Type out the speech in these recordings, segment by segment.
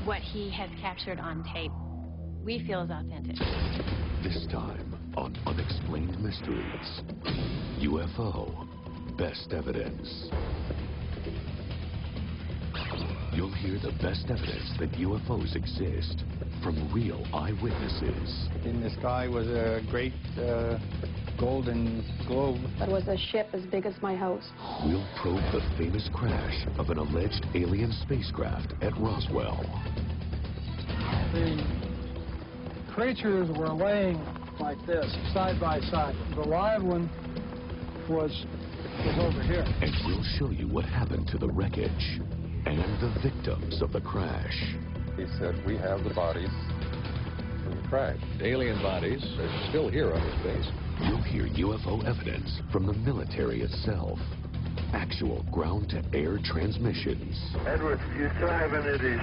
what he has captured on tape, we feel is authentic. This time on Unexplained Mysteries, UFO, Best Evidence. You'll hear the best evidence that UFOs exist from real eyewitnesses. In the sky was a great golden globe. It was a ship as big as my house. We'll probe the famous crash of an alleged alien spacecraft at Roswell. The creatures were laying like this, side by side. The live one was over here. And we'll show you what happened to the wreckage and the victims of the crash. He said, we have the bodies from the crash. The alien bodies are still here on this base. You'll hear UFO evidence from the military itself. Actual ground-to-air transmissions. Edward, you still have any of these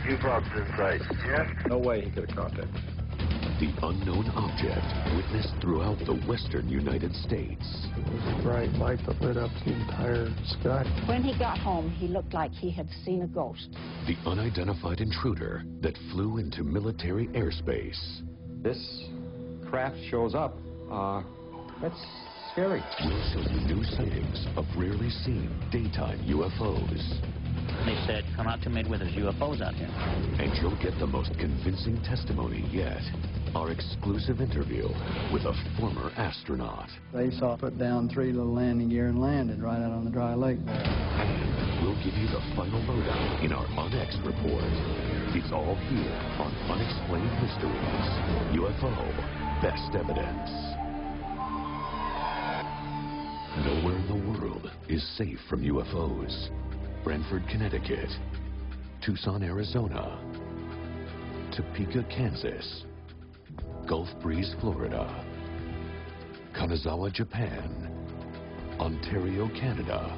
U-boats in sight? Yes? No way he could have contacted. The unknown object witnessed throughout the western United States. It was a bright light that lit up the entire sky. When he got home, he looked like he had seen a ghost. The unidentified intruder that flew into military airspace. This craft shows up. That's scary. We'll show you new sightings of rarely seen daytime UFOs. They said, come out to Midway, there's UFOs out here. And you'll get the most convincing testimony yet. Our exclusive interview with a former astronaut. They saw put down 3 little landing gear and landed right out on the dry lake there. And we'll give you the final lowdown in our UNX report. It's all here on Unexplained Mysteries, UFO, Best Evidence. Nowhere in the world is safe from UFOs. Brantford, Connecticut, Tucson, Arizona, Topeka, Kansas, Gulf Breeze, Florida, Kanazawa, Japan, Ontario, Canada.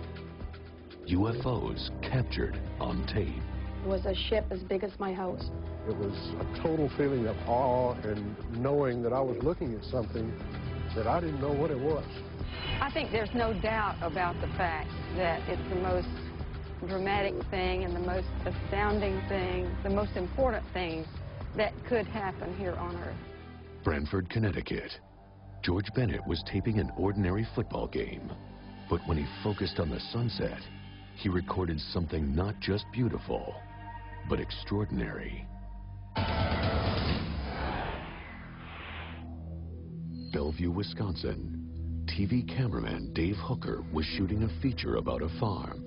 UFOs captured on tape. It was a ship as big as my house. It was a total feeling of awe and knowing that I was looking at something that I didn't know what it was. I think there's no doubt about the fact that it's the most dramatic thing and the most astounding thing, the most important thing that could happen here on Earth. Brantford, Connecticut. George Bennett was taping an ordinary football game, but when he focused on the sunset, he recorded something not just beautiful, but extraordinary. Bellevue, Wisconsin. TV cameraman Dave Hooker was shooting a feature about a farm.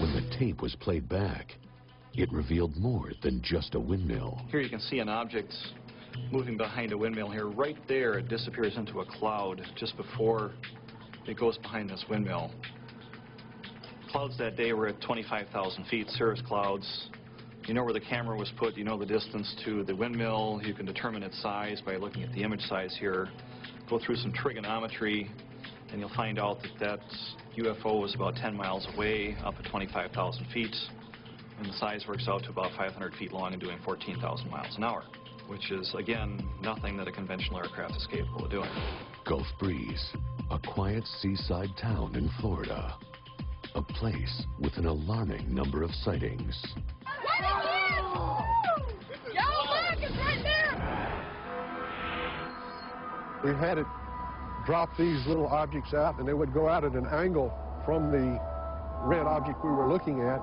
When the tape was played back, it revealed more than just a windmill. Here you can see an object moving behind a windmill here. Right there, it disappears into a cloud just before it goes behind this windmill. Clouds that day were at 25,000 feet, cirrus clouds. You know where the camera was put, you know the distance to the windmill. You can determine its size by looking at the image size here. Go through some trigonometry, and you'll find out that that UFO was about 10 miles away, up at 25,000 feet, and the size works out to about 500 feet long and doing 14,000 miles an hour, which is, again, nothing that a conventional aircraft is capable of doing. Gulf Breeze, a quiet seaside town in Florida, a place with an alarming number of sightings. We had it drop these little objects out, and they would go out at an angle from the red object we were looking at,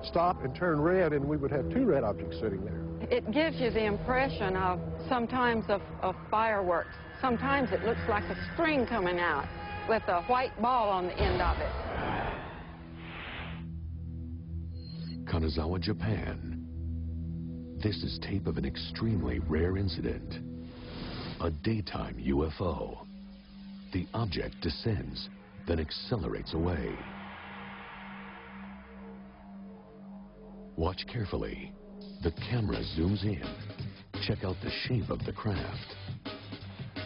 stop and turn red, and we would have 2 red objects sitting there. It gives you the impression of sometimes of fireworks. Sometimes it looks like a string coming out with a white ball on the end of it. Kanazawa, Japan. This is tape of an extremely rare incident. A daytime UFO. The object descends, then accelerates away. Watch carefully. The camera zooms in. Check out the shape of the craft.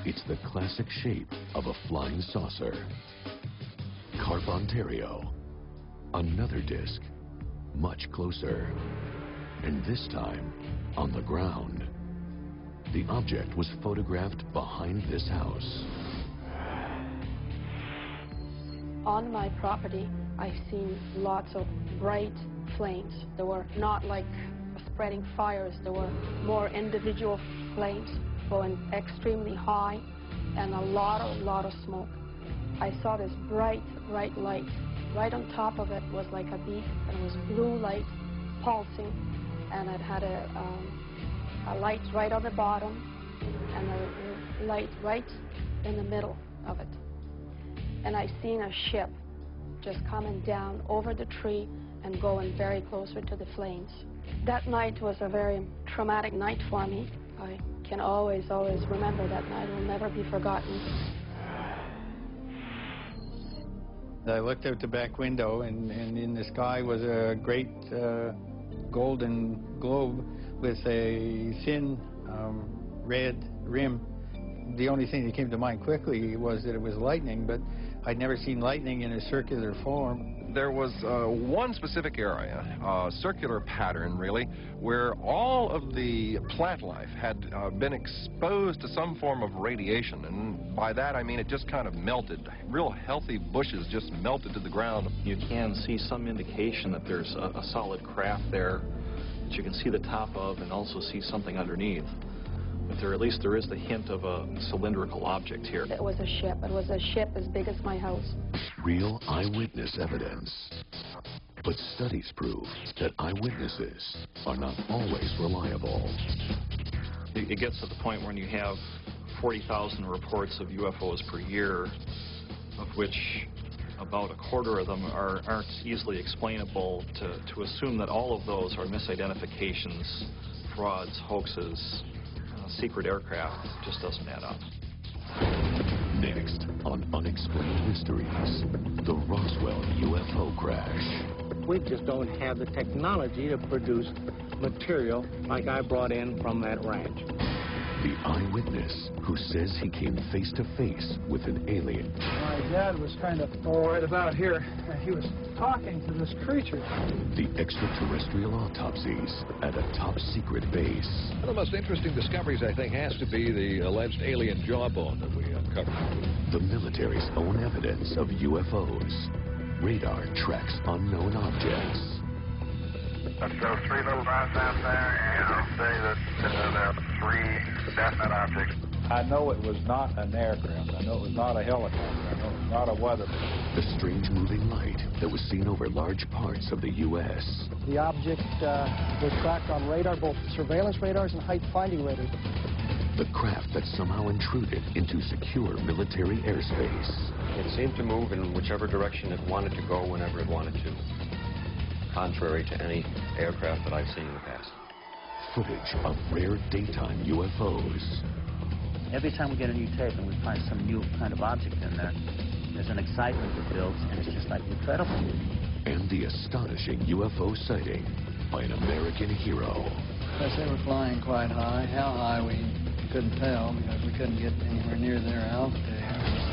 It's the classic shape of a flying saucer. Carp, Ontario. Another disc, much closer. And this time, on the ground. The object was photographed behind this house. On my property, I've seen lots of bright flames. They were not like spreading fires. There were more individual flames going extremely high and a lot of smoke. I saw this bright light. Right on top of it was like a beak, and it was blue light pulsing, and it had a light right on the bottom and a light right in the middle of it. And I seen a ship just coming down over the tree and going very closer to the flames. That night was a very traumatic night for me. I can always remember that night. It will never be forgotten. I looked out the back window, and in the sky was a great golden globe with a thin red rim. The only thing that came to mind quickly was that it was lightning, but I'd never seen lightning in a circular form. There was one specific area, a circular pattern really, where all of the plant life had been exposed to some form of radiation, and by that I mean it just kind of melted. Real healthy bushes just melted to the ground. You can see some indication that there's a solid craft there that you can see the top of and also see something underneath. But at least there is the hint of a cylindrical object here. It was a ship. It was a ship as big as my house. Real eyewitness evidence. But studies prove that eyewitnesses are not always reliable. It gets to the point when you have 40,000 reports of UFOs per year, of which about a quarter of them aren't easily explainable. To assume that all of those are misidentifications, frauds, hoaxes, secret aircraft just doesn't add up. Next on Unexplained Mysteries, the Roswell UFO crash. We just don't have the technology to produce material like I brought in from that ranch. The eyewitness who says he came face to face with an alien. My dad was kind of right about here, and he was talking to this creature. The extraterrestrial autopsies at a top secret base. One of the most interesting discoveries, I think, has to be the alleged alien jawbone that we uncovered. The military's own evidence of UFOs. Radar tracks unknown objects. Let's go 3 little dots out there, and I'll say that there are 3 definite objects. I know it was not an aircraft. I know it was not a helicopter. I know it was not a weather balloon. The strange moving light that was seen over large parts of the U.S. The object was tracked on radar, both surveillance radars and height-finding radars. The craft that somehow intruded into secure military airspace. It seemed to move in whichever direction it wanted to go whenever it wanted to, contrary to any aircraft that I've seen in the past. Footage of rare daytime UFOs. Every time we get a new tape and we find some new kind of object in there, there's an excitement that builds, and it's just like incredible. And the astonishing UFO sighting by an American hero. Yes, they were flying quite high. How high, we couldn't tell because we couldn't get anywhere near their altitude.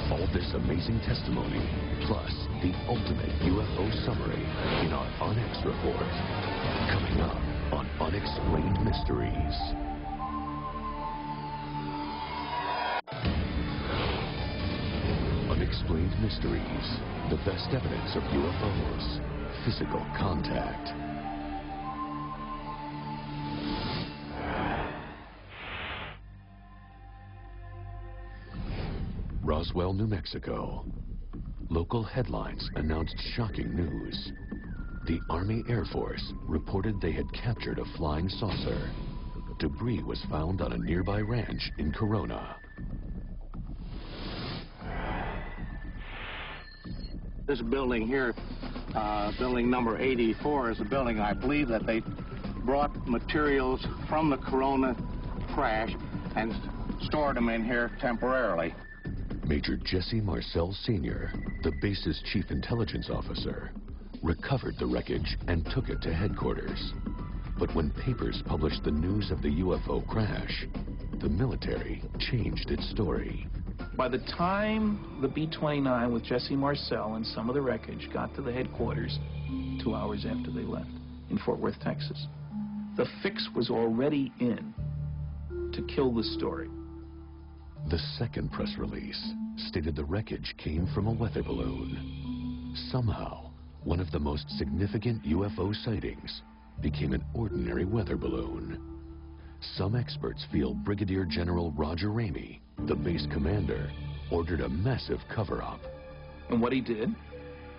All this amazing testimony, plus the ultimate UFO summary in our UNX report. Coming up on Unexplained Mysteries. Unexplained Mysteries, the best evidence of UFOs, physical contact. Roswell, New Mexico. Local headlines announced shocking news. The Army Air Force reported they had captured a flying saucer. Debris was found on a nearby ranch in Corona. This building here, building number 84, is a building I believe that they brought materials from the Corona crash and stored them in here temporarily. Major Jesse Marcel Sr., the base's chief intelligence officer, recovered the wreckage and took it to headquarters. But when papers published the news of the UFO crash, the military changed its story. By the time the B-29 with Jesse Marcel and some of the wreckage got to the headquarters 2 hours after they left in Fort Worth, Texas, the fix was already in to kill the story. The second press release stated the wreckage came from a weather balloon. Somehow, one of the most significant UFO sightings became an ordinary weather balloon. Some experts feel Brigadier General Roger Ramey, the base commander, ordered a massive cover-up. And what he did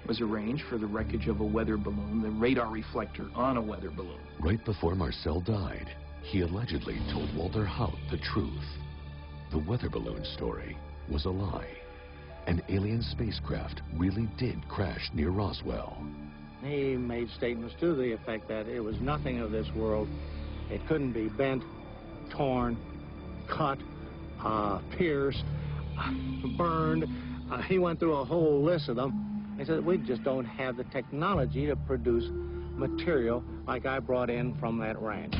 was arrange for the wreckage of a weather balloon, the radar reflector on a weather balloon. Right before Marcel died, he allegedly told Walter Haut the truth. The weather balloon story was a lie. An alien spacecraft really did crash near Roswell. He made statements to the effect that it was nothing of this world. It couldn't be bent, torn, cut, pierced, burned. He went through a whole list of them. He said, we just don't have the technology to produce material like I brought in from that ranch.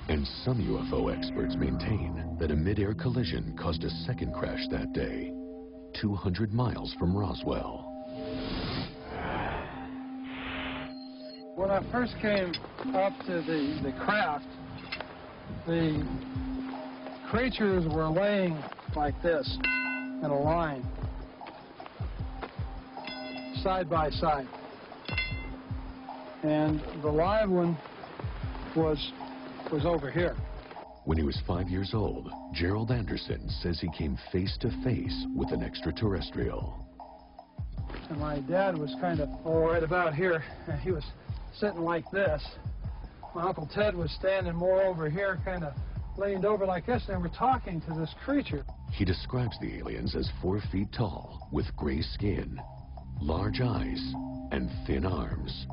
And some UFO experts maintain that a mid-air collision caused a second crash that day, 200 miles from Roswell. When I first came up to the craft, the creatures were laying like this in a line, side by side. And the live one was over here. When he was 5 years old, Gerald Anderson says he came face to face with an extraterrestrial. And my dad was kind of, right about here. He was sitting like this. My Uncle Ted was standing more over here, kind of leaned over like this, and they were talking to this creature. He describes the aliens as 4 feet tall, with gray skin, large eyes, and thin arms.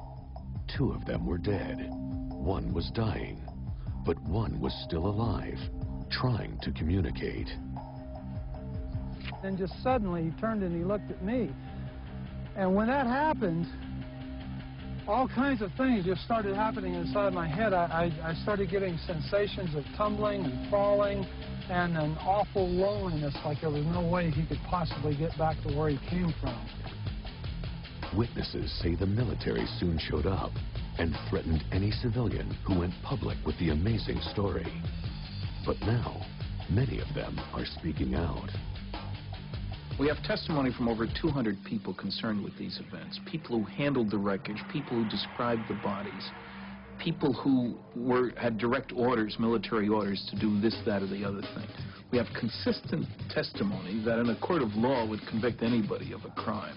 2 of them were dead. 1 was dying, but 1 was still alive, trying to communicate. And just suddenly he turned and he looked at me. And when that happened, all kinds of things just started happening inside my head. I started getting sensations of tumbling and falling and an awful loneliness, like there was no way he could possibly get back to where he came from. Witnesses say the military soon showed up and threatened any civilian who went public with the amazing story. But now, many of them are speaking out. We have testimony from over 200 people concerned with these events, people who handled the wreckage, people who described the bodies, people who had direct orders, military orders, to do this, that, or the other thing. We have consistent testimony that in a court of law would convict anybody of a crime.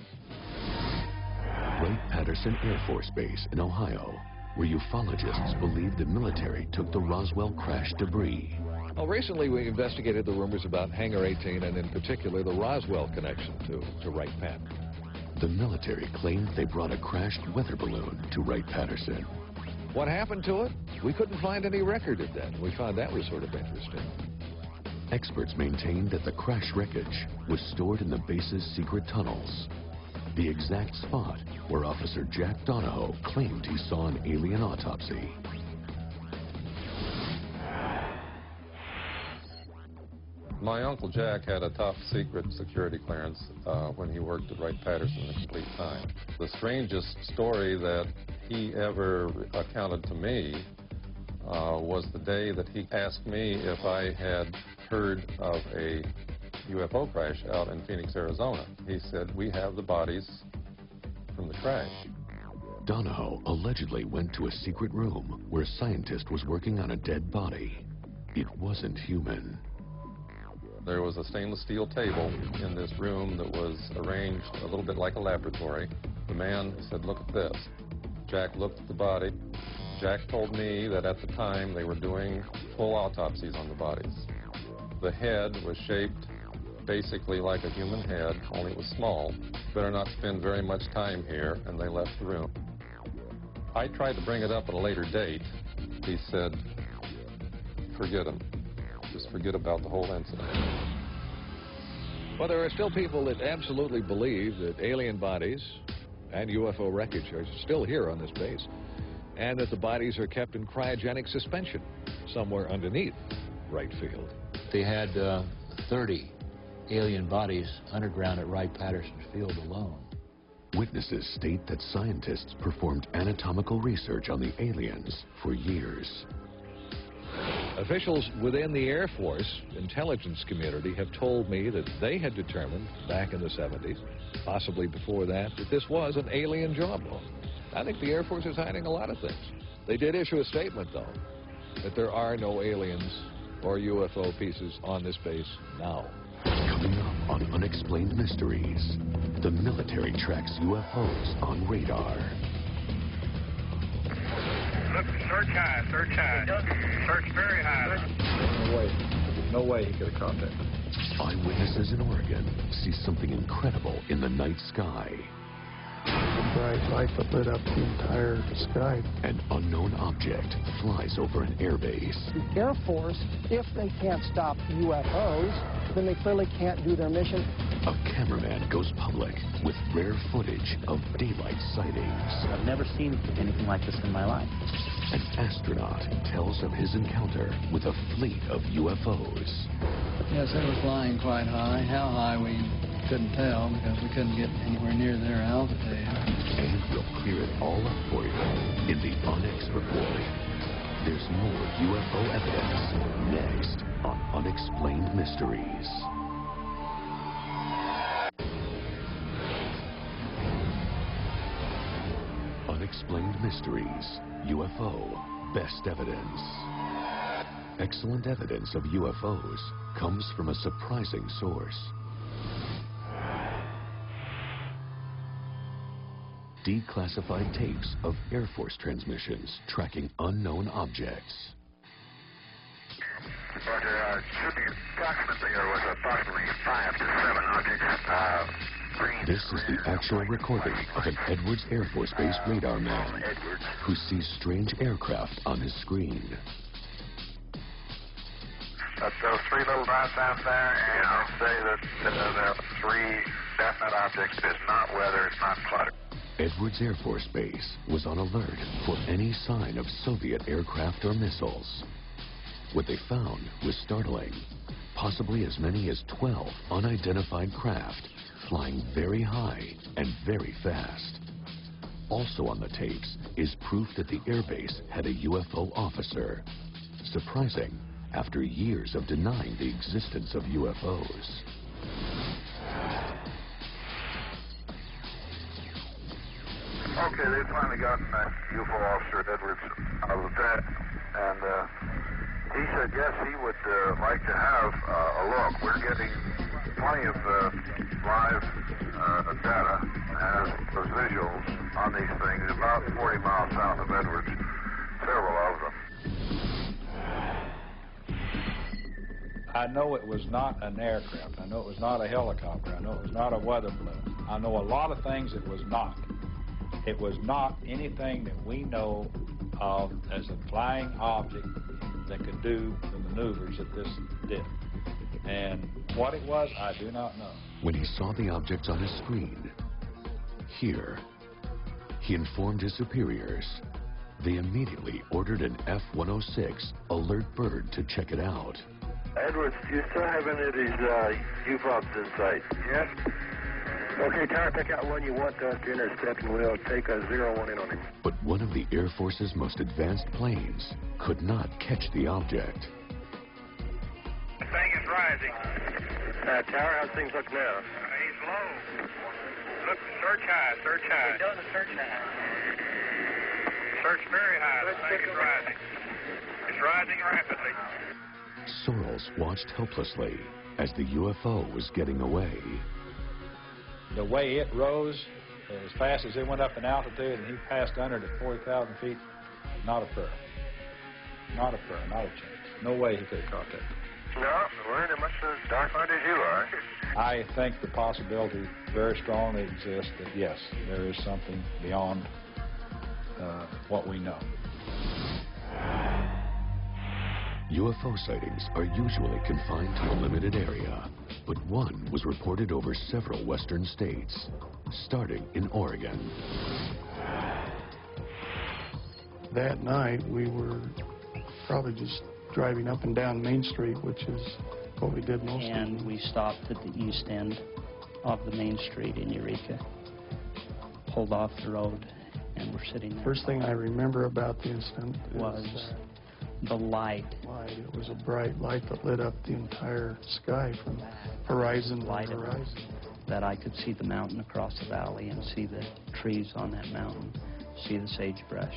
Wright-Patterson Air Force Base in Ohio, where ufologists believe the military took the Roswell crash debris. Well, recently we investigated the rumors about Hangar 18 and in particular the Roswell connection to Wright-Pat. The military claimed they brought a crashed weather balloon to Wright-Patterson. What happened to it? We couldn't find any record of that. We found that was sort of interesting. Experts maintained that the crash wreckage was stored in the base's secret tunnels, the exact spot where Officer Jack Donahoe claimed he saw an alien autopsy. My Uncle Jack had a top-secret security clearance when he worked at Wright-Patterson the complete time. The strangest story that he ever accounted to me was the day that he asked me if I had heard of a UFO crash out in Phoenix, Arizona. He said, we have the bodies from the crash. Donahoe allegedly went to a secret room where a scientist was working on a dead body. It wasn't human. There was a stainless steel table in this room that was arranged a little bit like a laboratory. The man said, look at this. Jack looked at the body. Jack told me that at the time they were doing full autopsies on the bodies. The head was shaped basically like a human head, only it was small. Better not spend very much time here, and they left the room. I tried to bring it up at a later date. He said, forget him. Just forget about the whole incident. Well, there are still people that absolutely believe that alien bodies and UFO wreckage are still here on this base, and that the bodies are kept in cryogenic suspension somewhere underneath Wright Field. They had 30 alien bodies underground at Wright-Patterson Field alone. Witnesses state that scientists performed anatomical research on the aliens for years. Officials within the Air Force intelligence community have told me that they had determined back in the 70s, possibly before that, that this was an alien job. I think the Air Force is hiding a lot of things. They did issue a statement, though, that there are no aliens or UFO pieces on this base now. Coming up on Unexplained Mysteries, the military tracks UFOs on radar. Look, search high, search high. Search very high. No way he could have caught that. Eyewitnesses in Oregon see something incredible in the night sky. A bright light that lit up the entire sky. An unknown object flies over an airbase. The Air Force, if they can't stop UFOs, then they clearly can't do their mission. A cameraman goes public with rare footage of daylight sightings. I've never seen anything like this in my life. An astronaut tells of his encounter with a fleet of UFOs. Yes, it was flying quite high. How high we couldn't tell because we couldn't get anywhere near their altitude. And we'll clear it all up for you in the Onyx Report. There's more UFO evidence next on Unexplained Mysteries. Unexplained Mysteries, UFO, Best Evidence. Excellent evidence of UFOs comes from a surprising source. Declassified tapes of Air Force transmissions tracking unknown objects. Roger, shooting approximately, there was approximately 5 to 7 objects. This is the actual recording of an Edwards Air Force Base radar man who sees strange aircraft on his screen. Those 3 little dots out there, and I'll say that there are 3 definite objects. It's not weather, it's not clutter. Edwards Air Force Base was on alert for any sign of Soviet aircraft or missiles. What they found was startling. Possibly as many as 12 unidentified craft flying very high and very fast. Also on the tapes is proof that the airbase had a UFO officer. Surprising after years of denying the existence of UFOs. Okay, they've finally gotten that UFO officer at Edwards out of the bed, and he said yes, he would like to have a look. We're getting plenty of live data as well as visuals on these things about 40 miles south of Edwards, several of them. I know it was not an aircraft. I know it was not a helicopter. I know it was not a weather balloon. I know a lot of things it was not. It was not anything that we know of as a flying object that could do the maneuvers that this did. And what it was, I do not know. When he saw the objects on his screen, here, he informed his superiors. They immediately ordered an F-106 Alert Bird to check it out. Edwards, do you still have any of these UFOs in sight? Yes. Okay, Tower, pick out one you want us to intercept, and we'll take a 01 in on him. But one of the Air Force's most advanced planes could not catch the object. The thing is rising. Tower, how's things look now? He's low. Look, search high, search high. He does search high. Search very high. The thing is rising. It's rising rapidly. Sorrells watched helplessly as the UFO was getting away. The way it rose, as fast as it went up in altitude, and he passed under it at 40,000 feet, not a prayer. Not a prayer, not a chance. No way he could have caught that. No, we're in as much as dark night as you are. I think the possibility very strongly exists that, yes, there is something beyond what we know. UFO sightings are usually confined to a limited area, but one was reported over several western states, starting in Oregon. That night, we were probably just driving up and down Main Street, which is what we did most of the time. And we stopped at the east end of the Main Street in Eureka, pulled off the road, and we're sitting there. First thing I remember about the incident was the light. It was a bright light that lit up the entire sky from horizon to horizon. That I could see the mountain across the valley and see the trees on that mountain, see the sagebrush,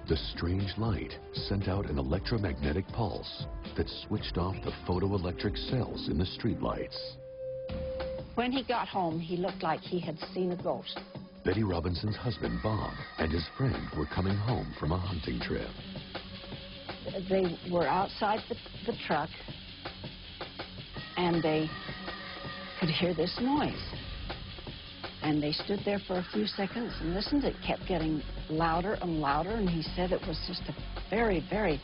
The strange light sent out an electromagnetic pulse that switched off the photoelectric cells in the streetlights. When he got home, he looked like he had seen a ghost. Betty Robinson's husband, Bob, and his friend were coming home from a hunting trip. They were outside the truck, and they could hear this noise. And they stood there for a few seconds and listened. It kept getting louder and louder, and he said it was just a very, very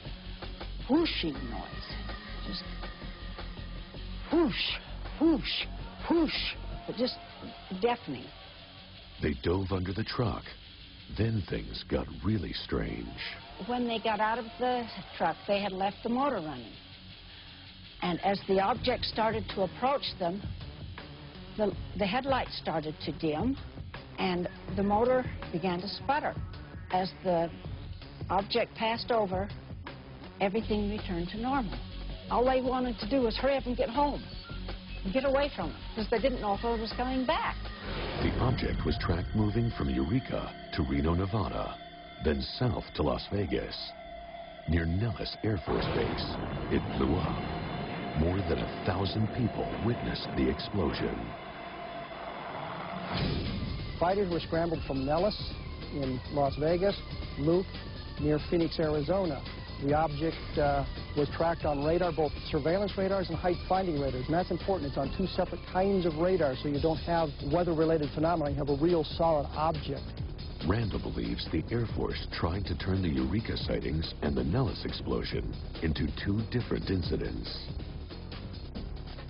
whooshing noise. Just whoosh, whoosh, whoosh, but just deafening. They dove under the truck. Then things got really strange. When they got out of the truck, they had left the motor running. And as the object started to approach them, the headlights started to dim, and the motor began to sputter. As the object passed over, everything returned to normal. All they wanted to do was hurry up and get home, and get away from it, because they didn't know if it was coming back. The object was tracked moving from Eureka to Reno, Nevada, then south to Las Vegas. Near Nellis Air Force Base, it blew up. More than 1,000 people witnessed the explosion. Fighters were scrambled from Nellis in Las Vegas, looped near Phoenix, Arizona. The object was tracked on radar, both surveillance radars and height-finding radars. And that's important. It's on two separate kinds of radar, so you don't have weather-related phenomena. You have a real solid object. Randall believes the Air Force tried to turn the Eureka sightings and the Nellis explosion into two different incidents.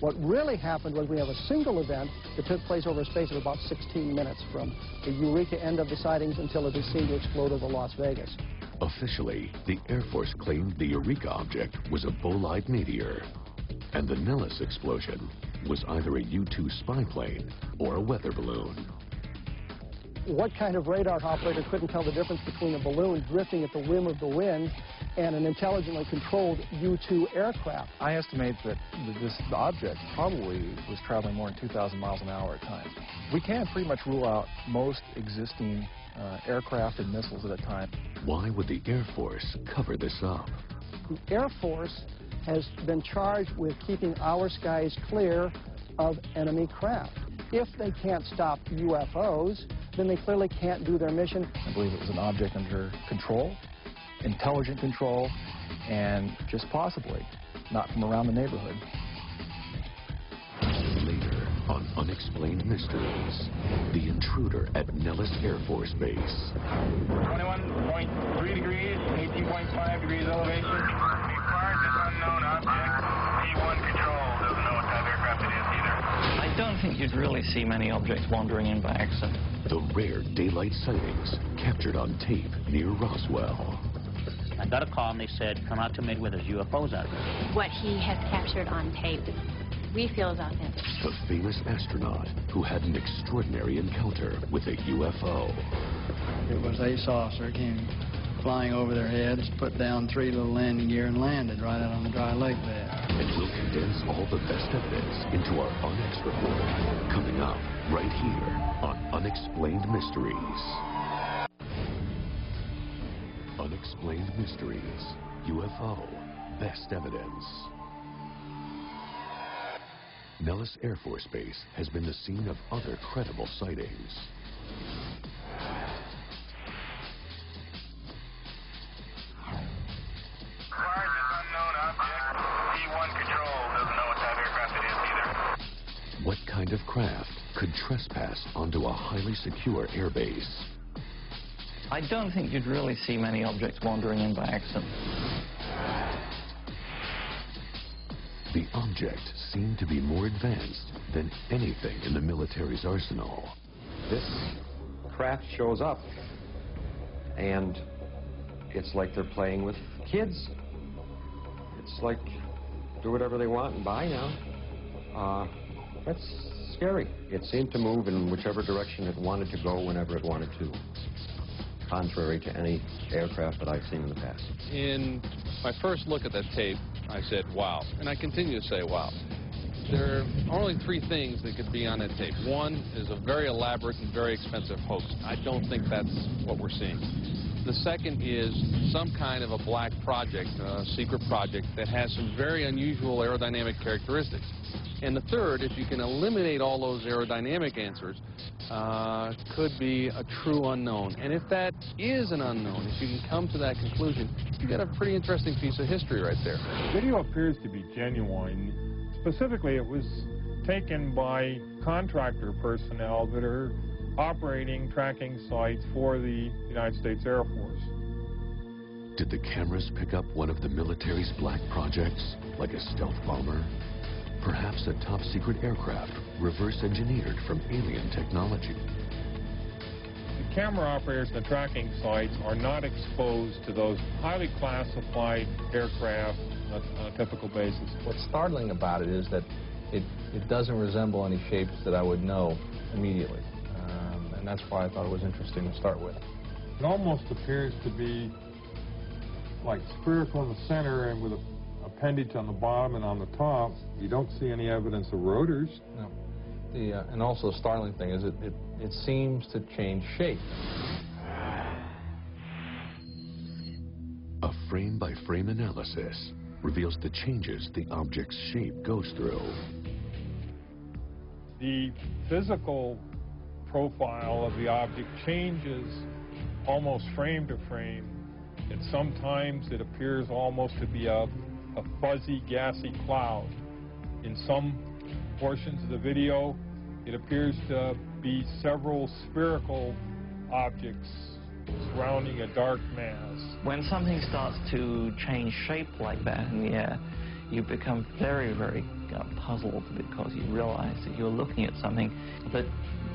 What really happened was we have a single event that took place over a space of about 16 minutes from the Eureka end of the sightings until it is seen to explode over Las Vegas. Officially, the Air Force claimed the Eureka object was a bolide meteor, and the Nellis explosion was either a U-2 spy plane or a weather balloon. What kind of radar operator couldn't tell the difference between a balloon drifting at the whim of the wind and an intelligently controlled U-2 aircraft? I estimate that the object probably was traveling more than 2,000 miles an hour at times. We can pretty much rule out most existing aircraft and missiles at a time. Why would the Air Force cover this up? The Air Force has been charged with keeping our skies clear of enemy craft. If they can't stop UFOs, then they clearly can't do their mission. I believe it was an object under control, intelligent control, and just possibly not from around the neighborhood. Later on Unexplained Mysteries, the intruder at Nellis Air Force Base. 21.3 degrees, 18.5 degrees elevation. Required this unknown object. P1 control doesn't know what type of aircraft it is either. I don't think you'd really see many objects wandering in by accident. The rare daylight sightings captured on tape near Roswell. I got a call and they said, come out to Midway, there's UFOs out there. What he has captured on tape, we feel is authentic. The famous astronaut who had an extraordinary encounter with a UFO. It was a saucer, came flying over their heads, put down 3 little landing gear and landed right out on the dry lake bed. And we'll condense all the best evidence into our UNX report, coming up right here on Unexplained Mysteries. Unexplained Mysteries, UFO, Best Evidence. Nellis Air Force Base has been the scene of other credible sightings. Required this unknown object. P1 control doesn't know what type of aircraft it is either. What kind of craft could trespass onto a highly secure airbase? I don't think you'd really see many objects wandering in by accident. The object seemed to be more advanced than anything in the military's arsenal. This craft shows up, and it's like they're playing with kids. It's like, do whatever they want and buy now. That's scary. It seemed to move in whichever direction it wanted to go whenever it wanted to, contrary to any aircraft that I've seen in the past. In my first look at that tape, I said, wow. And I continue to say, wow. There are only 3 things that could be on that tape. One is a very elaborate and very expensive hoax. I don't think that's what we're seeing. The second is some kind of a black project, a secret project that has some very unusual aerodynamic characteristics. And the third, if you can eliminate all those aerodynamic answers, could be a true unknown. And if that is an unknown, if you can come to that conclusion, you've got a pretty interesting piece of history right there. Video appears to be genuine. Specifically, it was taken by contractor personnel that are operating tracking sites for the United States Air Force. Did the cameras pick up one of the military's black projects, like a stealth bomber? Perhaps a top-secret aircraft reverse-engineered from alien technology. The camera operators and the tracking sites are not exposed to those highly classified aircraft on a typical basis. What's startling about it is that it doesn't resemble any shapes that I would know immediately. And that's why I thought it was interesting to start with. It almost appears to be like spherical in the center and with a appendage on the bottom and on the top. You don't see any evidence of rotors. No. And also the startling thing is it seems to change shape. A frame-by-frame analysis reveals the changes the object's shape goes through. The physical profile of the object changes almost frame to frame, and sometimes it appears almost to be a fuzzy, gassy cloud. In some portions of the video, it appears to be several spherical objects surrounding a dark mass. When something starts to change shape like that in the air, you become very, very puzzled, because you realize that you're looking at something that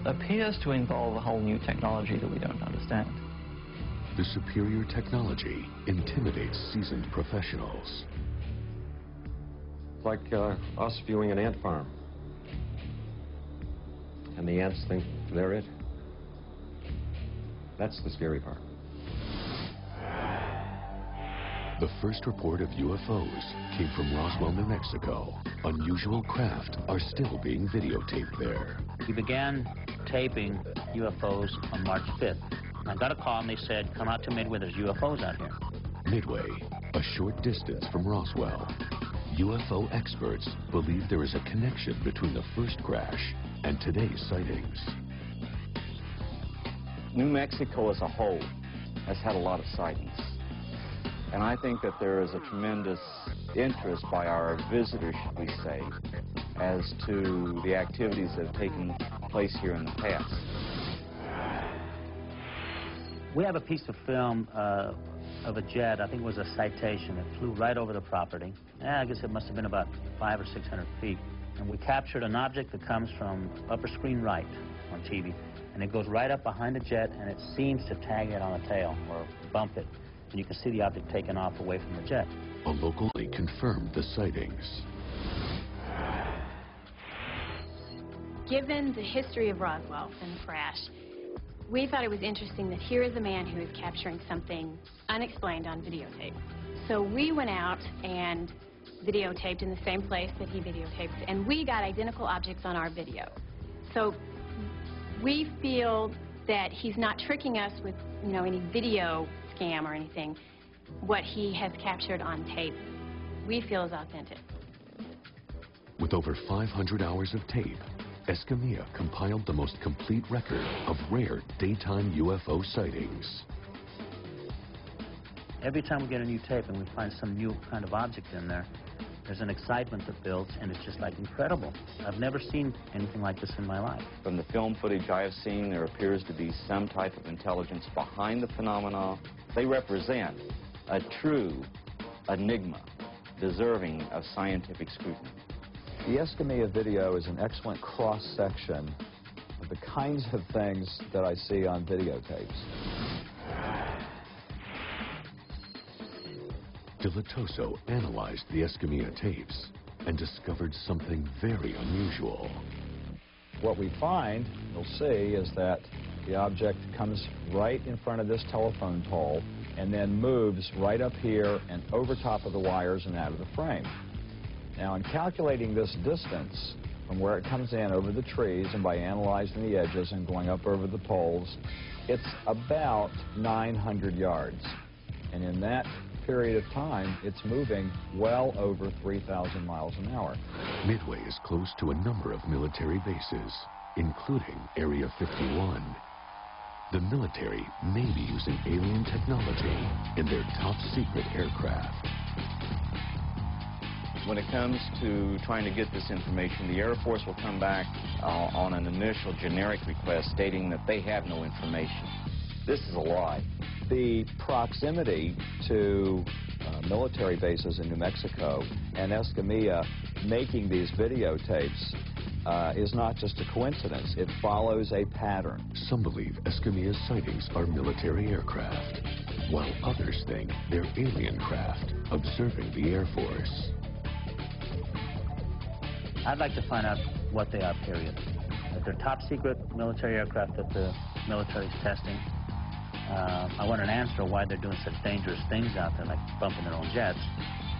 appears to involve a whole new technology that we don't understand. The superior technology intimidates seasoned professionals. It's like us viewing an ant farm. And the ants think they're it. That's the scary part. The first report of UFOs came from Roswell, New Mexico. Unusual craft are still being videotaped there. We began taping UFOs on March 5th. I got a call and they said, come out to Midway, there's UFOs out here. Midway, a short distance from Roswell. UFO experts believe there is a connection between the first crash and today's sightings. New Mexico as a whole has had a lot of sightings. And I think that there is a tremendous interest by our visitors, should we say, as to the activities that have taken place here in the past. We have a piece of film of a jet, I think it was a Citation. It flew right over the property. I guess it must have been about 500 or 600 feet. And we captured an object that comes from upper screen right on TV. And it goes right up behind the jet, and it seems to tag it on the tail or bump it. And you can see the object taken off away from the jet. A locally confirmed the sightings. Given the history of Roswell and the crash, we thought it was interesting that here is a man who is capturing something unexplained on videotape. So we went out and videotaped in the same place that he videotaped, and we got identical objects on our video. So we feel that he's not tricking us with, any video scam or anything. What he has captured on tape, we feel is authentic. With over 500 hours of tape, Escamilla compiled the most complete record of rare daytime UFO sightings. Every time we get a new tape and we find some new kind of object in there, there's an excitement that builds, and it's just like incredible. I've never seen anything like this in my life. From the film footage I have seen, there appears to be some type of intelligence behind the phenomena. They represent a true enigma deserving of scientific scrutiny. The Escamilla video is an excellent cross-section of the kinds of things that I see on videotapes. Dilatoso analyzed the Escamilla tapes and discovered something very unusual. What we find, you'll see, is that the object comes right in front of this telephone pole and then moves right up here and over top of the wires and out of the frame. Now, in calculating this distance, from where it comes in over the trees and by analyzing the edges and going up over the poles, it's about 900 yards. And in that period of time, it's moving well over 3,000 miles an hour. Midway is close to a number of military bases, including Area 51. The military may be using alien technology in their top-secret aircraft. When it comes to trying to get this information, the Air Force will come back on an initial generic request stating that they have no information. This is a lie. The proximity to military bases in New Mexico and Escamilla making these videotapes is not just a coincidence. It follows a pattern. Some believe Escamilla's sightings are military aircraft, while others think they're alien craft observing the Air Force. I'd like to find out what they are, period. If they're top-secret military aircraft that the military's testing, I want an answer why they're doing such dangerous things out there, like bumping their own jets.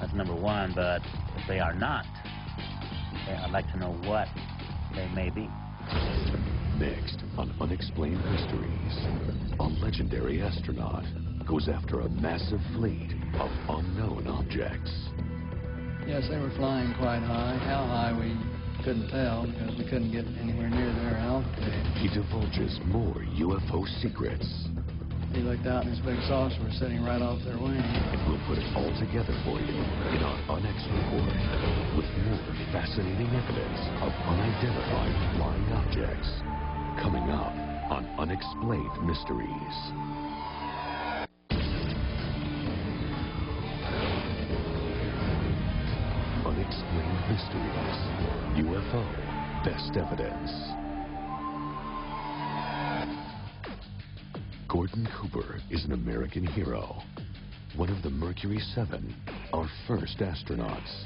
That's number one, but if they are not, I'd like to know what they may be. Next, on Unexplained Mysteries, a legendary astronaut goes after a massive fleet of unknown objects. Yes, they were flying quite high. How high we couldn't tell because we couldn't get anywhere near their altitude. He divulges more UFO secrets. He looked out and this big saucer was sitting right off their wing. We'll put it all together for you in our UNX report with more fascinating evidence of unidentified flying objects coming up on Unexplained Mysteries. Unexplained Mysteries, UFO, Best Evidence. Gordon Cooper is an American hero, one of the Mercury 7, our first astronauts.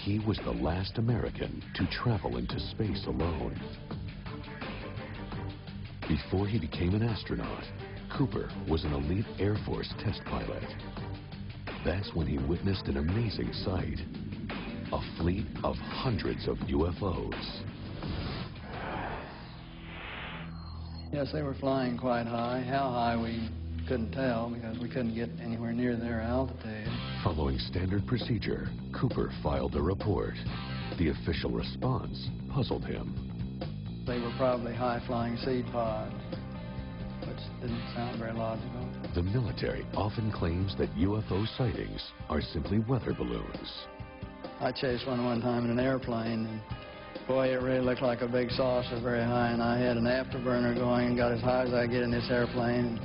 He was the last American to travel into space alone. Before he became an astronaut, Cooper was an elite Air Force test pilot. That's when he witnessed an amazing sight, a fleet of hundreds of UFOs. Yes, they were flying quite high. How high we couldn't tell because we couldn't get anywhere near their altitude. Following standard procedure, Cooper filed a report. The official response puzzled him. They were probably high-flying seed pods, which didn't sound very logical. The military often claims that UFO sightings are simply weather balloons. I chased one time in an airplane, and boy, it really looked like a big saucer very high, and I had an afterburner going and got as high as I could get in this airplane.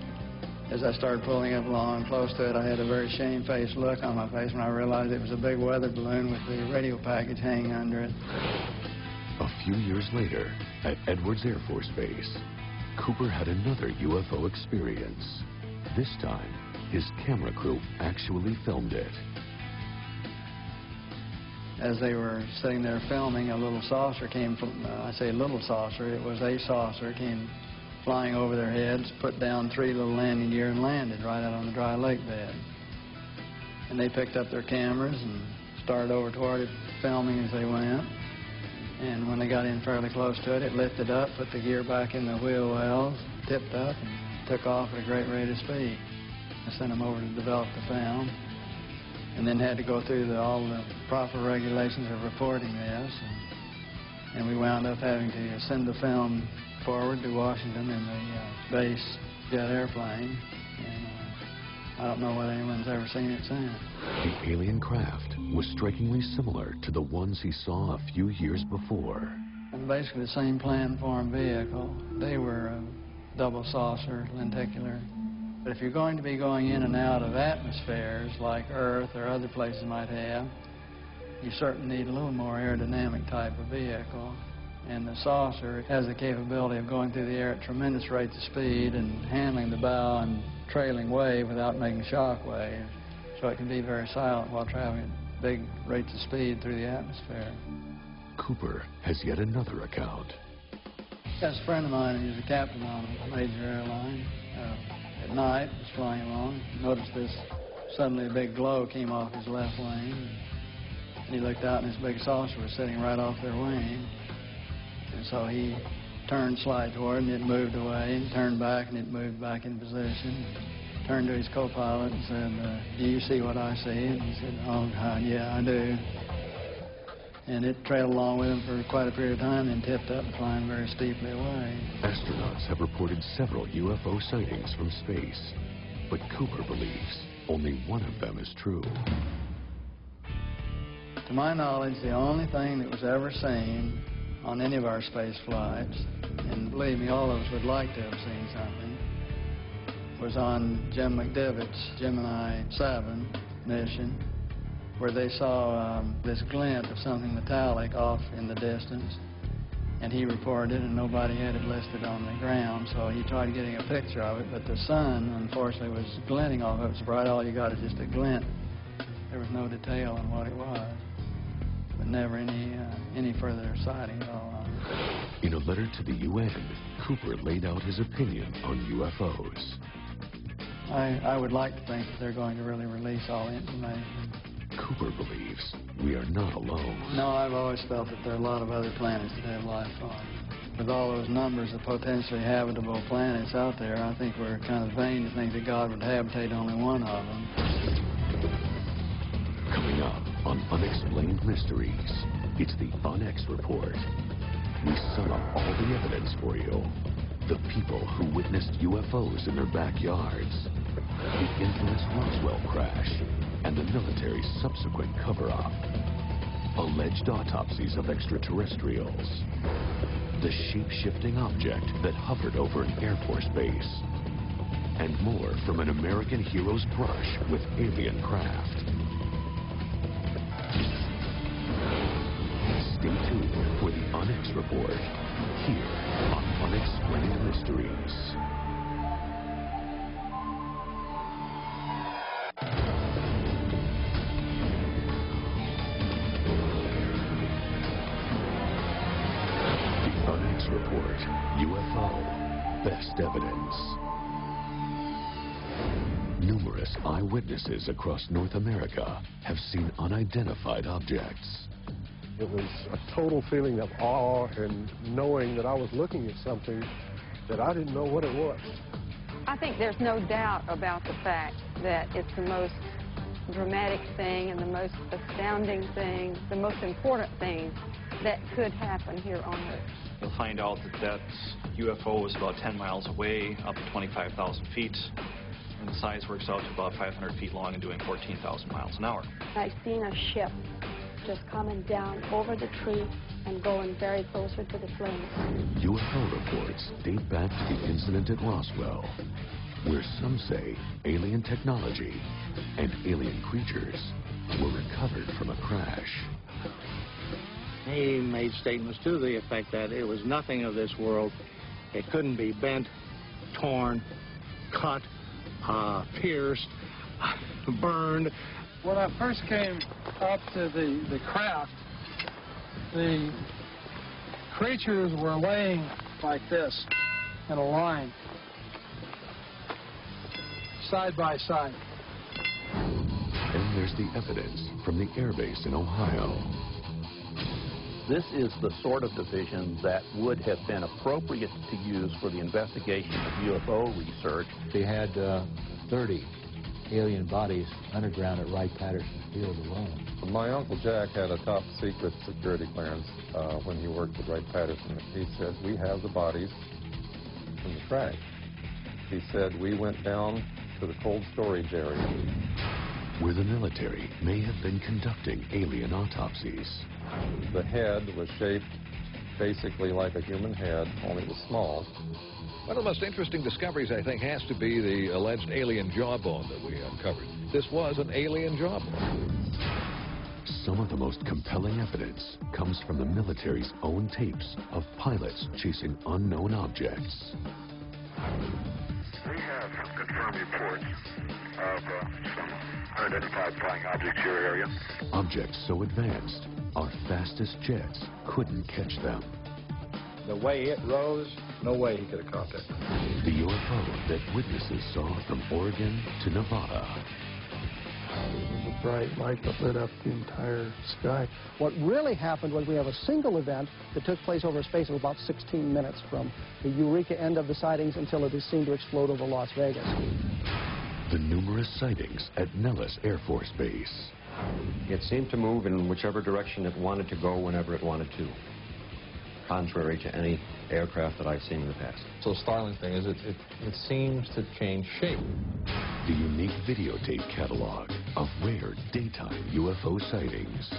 As I started pulling up along close to it, I had a very shamefaced look on my face when I realized it was a big weather balloon with the radio package hanging under it. A few years later, at Edwards Air Force Base, Cooper had another UFO experience. This time, his camera crew actually filmed it. As they were sitting there filming, a little saucer came from, I say little saucer, it was a saucer, came flying over their heads, put down 3 little landing gear and landed right out on the dry lake bed. And they picked up their cameras and started over toward it, filming as they went. And when they got in fairly close to it, it lifted up, put the gear back in the wheel wells, tipped up, and took off at a great rate of speed. I sent them over to develop the film, and then had to go through all the proper regulations of reporting this. And we wound up having to send the film forward to Washington in the base jet airplane. And I don't know whether anyone's ever seen it since. The alien craft was strikingly similar to the ones he saw a few years before. And basically the same planform vehicle. They were a double saucer, lenticular. But if you're going to be going in and out of atmospheres like Earth or other places might have, you certainly need a little more aerodynamic type of vehicle. And the saucer has the capability of going through the air at tremendous rates of speed and handling the bow and trailing wave without making shock waves. So it can be very silent while traveling at big rates of speed through the atmosphere. Cooper has yet another account. Yes, a friend of mine who's a captain on a major airline. At night, was flying along, noticed this, suddenly a big glow came off his left wing. And he looked out and this big saucer was sitting right off their wing. And so he turned slide toward and it moved away, and turned back and it moved back in position. Turned to his co-pilot and said, do you see what I see? And he said, oh, God, yeah, I do. And it trailed along with him for quite a period of time and tipped up, flying very steeply away. Astronauts have reported several UFO sightings from space, but Cooper believes only one of them is true. To my knowledge, the only thing that was ever seen on any of our space flights, and believe me, all of us would like to have seen something, was on Jim McDivitt's Gemini 7 mission, where they saw this glint of something metallic off in the distance, and he reported, and nobody had it listed on the ground, so he tried getting a picture of it, but the sun, unfortunately, was glinting off of it. So bright, all you got is just a glint. There was no detail on what it was, but never any further sighting at all. In a letter to the UN, Cooper laid out his opinion on UFOs. I would like to think that they're going to really release all the information. Cooper believes we are not alone. No, I've always felt that there are a lot of other planets that have life on. With all those numbers of potentially habitable planets out there, I think we're kind of vain to think that God would habitate only one of them. Coming up on Unexplained Mysteries, it's the UNX Report. We sum up all the evidence for you. The people who witnessed UFOs in their backyards, the infamous Roswell crash, and the military's subsequent cover-up, alleged autopsies of extraterrestrials, the shape-shifting object that hovered over an Air Force base, and more from an American hero's brush with alien craft. Stay tuned for the UNX Report, here on Unexplained Mysteries. Report, UFO, best evidence. Numerous eyewitnesses across North America have seen unidentified objects. It was a total feeling of awe and knowing that I was looking at something that I didn't know what it was. I think there's no doubt about the fact that it's the most dramatic thing and the most astounding thing, the most important thing that could happen here on Earth. You'll find out that that UFO was about 10 miles away, up to 25,000 feet, and the size works out to about 500 feet long and doing 14,000 miles an hour. I've seen a ship just coming down over the tree and going very closer to the flames. UFO reports date back to the incident at Roswell, where some say alien technology and alien creatures were recovered from a crash. He made statements to the effect that it was nothing of this world. It couldn't be bent, torn, cut, pierced, burned. When I first came up to the craft, the creatures were laying like this in a line, side by side. And there's the evidence from the airbase in Ohio. This is the sort of division that would have been appropriate to use for the investigation of UFO research. They had 30 alien bodies underground at Wright-Patterson Field alone. My Uncle Jack had a top secret security clearance when he worked at Wright-Patterson. He said, we have the bodies from the crash. He said, we went down to the cold storage area, where the military may have been conducting alien autopsies. The head was shaped basically like a human head, only it was small. One of the most interesting discoveries, I think, has to be the alleged alien jawbone that we uncovered. This was an alien jawbone. Some of the most compelling evidence comes from the military's own tapes of pilots chasing unknown objects. We have confirmed reports of some unidentified flying objects in your area. Objects so advanced, our fastest jets couldn't catch them. The way it rose, no way he could have caught that. The UFO that witnesses saw from Oregon to Nevada. It was a bright light that lit up the entire sky. What really happened was we have a single event that took place over a space of about 16 minutes from the Eureka end of the sightings until it is seen to explode over Las Vegas. The numerous sightings at Nellis Air Force Base. It seemed to move in whichever direction it wanted to go whenever it wanted to, contrary to any aircraft that I've seen in the past. So the startling thing is it seems to change shape. The unique videotape catalog of rare daytime UFO sightings.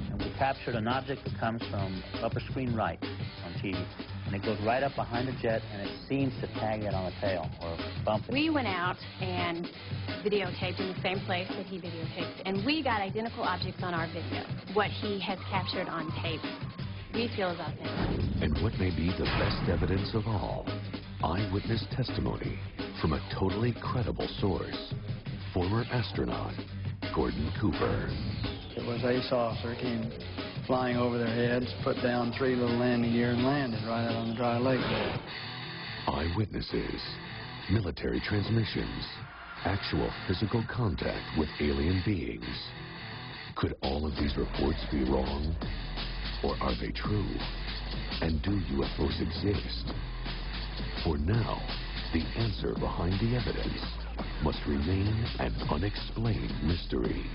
And we captured an object that comes from upper screen right on TV. And it goes right up behind the jet, and it seems to tag it on the tail or bump it. We went out and videotaped in the same place that he videotaped, and we got identical objects on our video. What he has captured on tape, we feel is authentic. And what may be the best evidence of all, eyewitness testimony from a totally credible source, former astronaut Gordon Cooper. It was a saucer, came flying over their heads, put down 3 little landing gear and landed right out on the dry lake there. Eyewitnesses, military transmissions, actual physical contact with alien beings. Could all of these reports be wrong? Or are they true? And do UFOs exist? For now, the answer behind the evidence must remain an unexplained mystery.